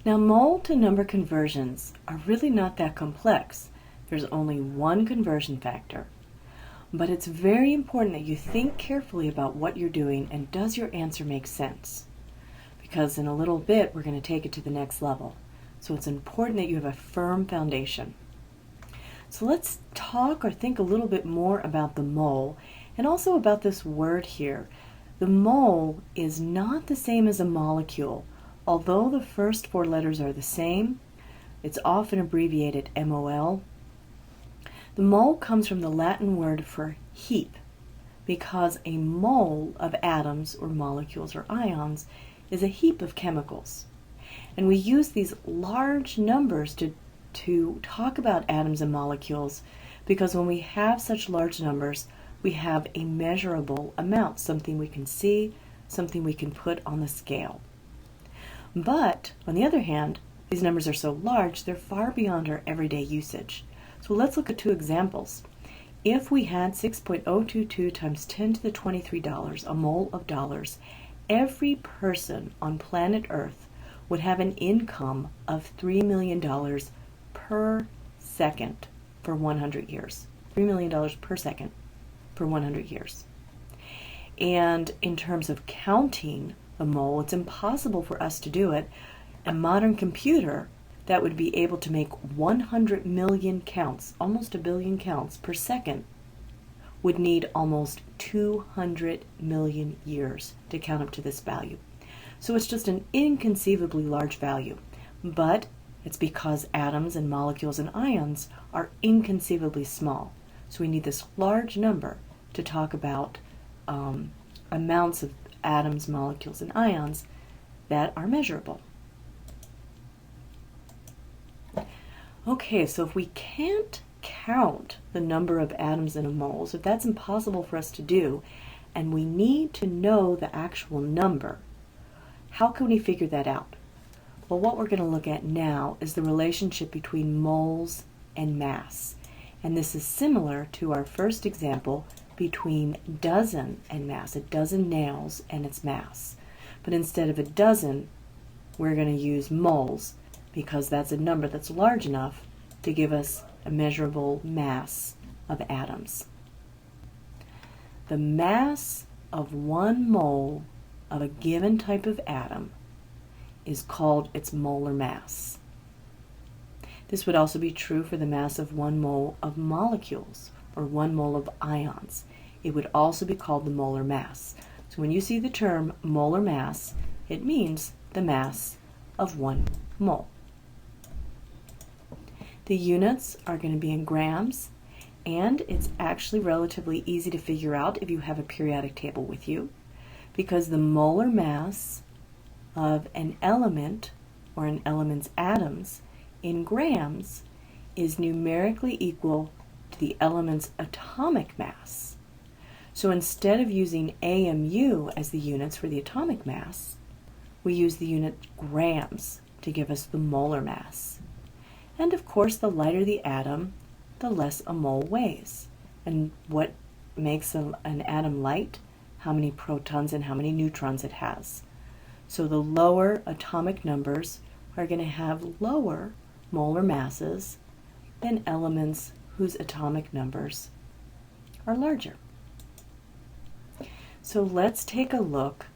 Now, mole to number conversions are really not that complex. There's only one conversion factor. But it's very important that you think carefully about what you're doing and does your answer make sense? Because in a little bit we're going to take it to the next level. So it's important that you have a firm foundation. So let's talk or think a little bit more about the mole and also about this word here. The mole is not the same as a molecule. Although the first four letters are the same, it's often abbreviated MOL. The mole comes from the Latin word for heap, because a mole of atoms or molecules or ions is a heap of chemicals. And we use these large numbers to talk about atoms and molecules because when we have such large numbers, we have a measurable amount, something we can see, something we can put on the scale. But, on the other hand, these numbers are so large, they're far beyond our everyday usage. So let's look at two examples. If we had 6.022 times 10 to the $23, a mole of dollars, every person on planet Earth would have an income of $3 million per second for 100 years. $3 million per second for 100 years. And in terms of counting a mole, it's impossible for us to do it. A modern computer that would be able to make 100 million counts, almost a billion counts per second, would need almost 200 million years to count up to this value. So it's just an inconceivably large value. But it's because atoms and molecules and ions are inconceivably small. So we need this large number to talk about amounts of atoms, molecules, and ions that are measurable. Okay, so if we can't count the number of atoms in a mole, if that's impossible for us to do, and we need to know the actual number, how can we figure that out? Well, what we're going to look at now is the relationship between moles and mass. And this is similar to our first example between dozen and mass, a dozen nails and its mass. But instead of a dozen, we're going to use moles, because that's a number that's large enough to give us a measurable mass of atoms. The mass of one mole of a given type of atom is called its molar mass. This would also be true for the mass of one mole of molecules or one mole of ions. It would also be called the molar mass. So when you see the term molar mass, it means the mass of one mole. The units are going to be in grams, and it's actually relatively easy to figure out if you have a periodic table with you, because the molar mass of an element or an element's atoms in grams is numerically equal to the element's atomic mass. So instead of using AMU as the units for the atomic mass, we use the unit grams to give us the molar mass. And of course, the lighter the atom, the less a mole weighs. And what makes an atom light? How many protons and how many neutrons it has. So the lower atomic numbers are going to have lower molar masses than elements whose atomic numbers are larger. So let's take a look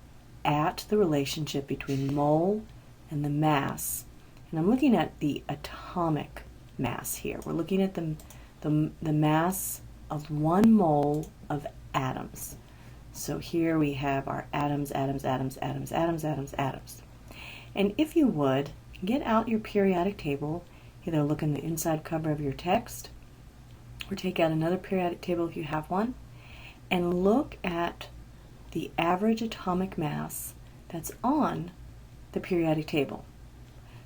at the relationship between mole and the mass. And I'm looking at the atomic mass here. We're looking at the mass of one mole of atoms. So here we have our atoms, atoms, atoms, atoms, atoms, atoms, atoms. And if you would, get out your periodic table, either look in the inside cover of your text, or take out another periodic table if you have one, and look at the average atomic mass that's on the periodic table.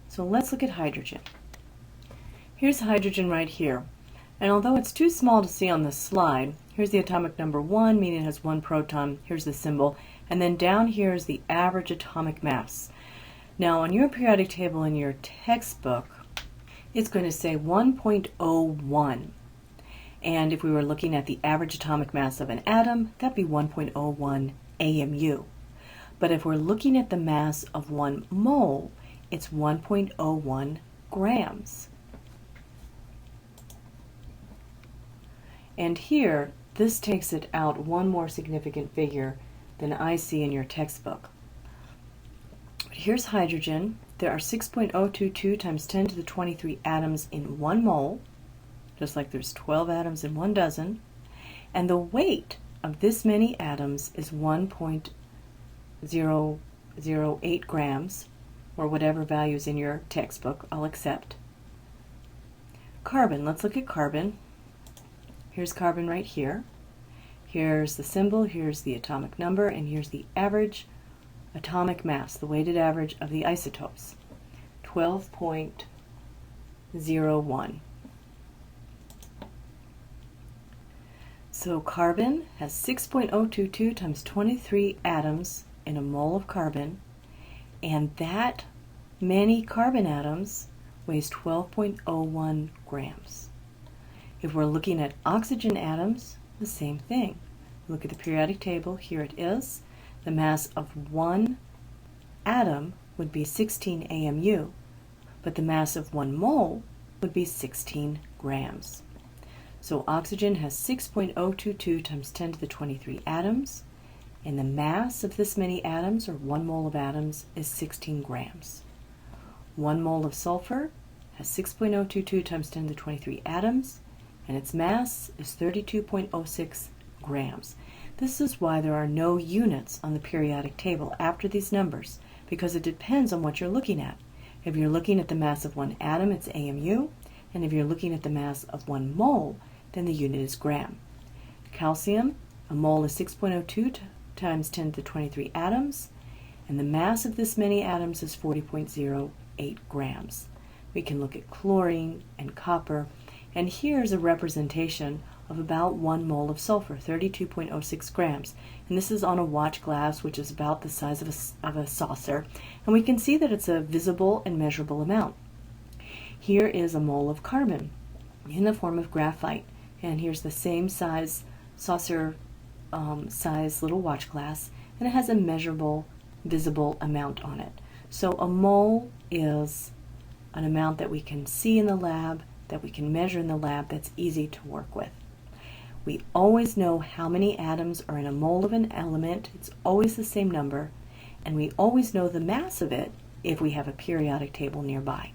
So let's look at hydrogen. Here's hydrogen right here. And although it's too small to see on this slide, here's the atomic number 1, meaning it has 1 proton. Here's the symbol. And then down here is the average atomic mass. Now on your periodic table in your textbook, it's going to say 1.01. And if we were looking at the average atomic mass of an atom, that'd be 1.01 AMU. But if we're looking at the mass of one mole, it's 1.01 grams. And here, this takes it out one more significant figure than I see in your textbook. Here's hydrogen. There are 6.022 times 10 to the 23 atoms in 1 mole, just like there's 12 atoms in 1 dozen. And the weight of this many atoms is 1.008 grams, or whatever values in your textbook I'll accept. Carbon, let's look at carbon. Here's carbon right here. Here's the symbol, here's the atomic number, and here's the average atomic mass, the weighted average of the isotopes, 12.01. So carbon has 6.022 times 23 atoms in a mole of carbon, and that many carbon atoms weighs 12.01 grams. If we're looking at oxygen atoms, the same thing. Look at the periodic table, here it is. The mass of one atom would be 16 AMU, but the mass of 1 mole would be 16 grams. So oxygen has 6.022 times 10 to the 23 atoms, and the mass of this many atoms, or 1 mole of atoms, is 16 grams. 1 mole of sulfur has 6.022 times 10 to the 23 atoms, and its mass is 32.06 grams. This is why there are no units on the periodic table after these numbers, because it depends on what you're looking at. If you're looking at the mass of 1 atom, it's AMU, and if you're looking at the mass of 1 mole, then the unit is gram. Calcium, a mole is 6.02 times 10 to the 23 atoms, and the mass of this many atoms is 40.08 grams. We can look at chlorine and copper, and here's a representation of about 1 mole of sulfur, 32.06 grams. And this is on a watch glass, which is about the size of a saucer, and we can see that it's a visible and measurable amount. Here is a mole of carbon in the form of graphite, and here's the same size saucer size little watch glass, and it has a measurable, visible amount on it. So a mole is an amount that we can see in the lab, that we can measure in the lab, that's easy to work with. We always know how many atoms are in a mole of an element. It's always the same number, and we always know the mass of it if we have a periodic table nearby.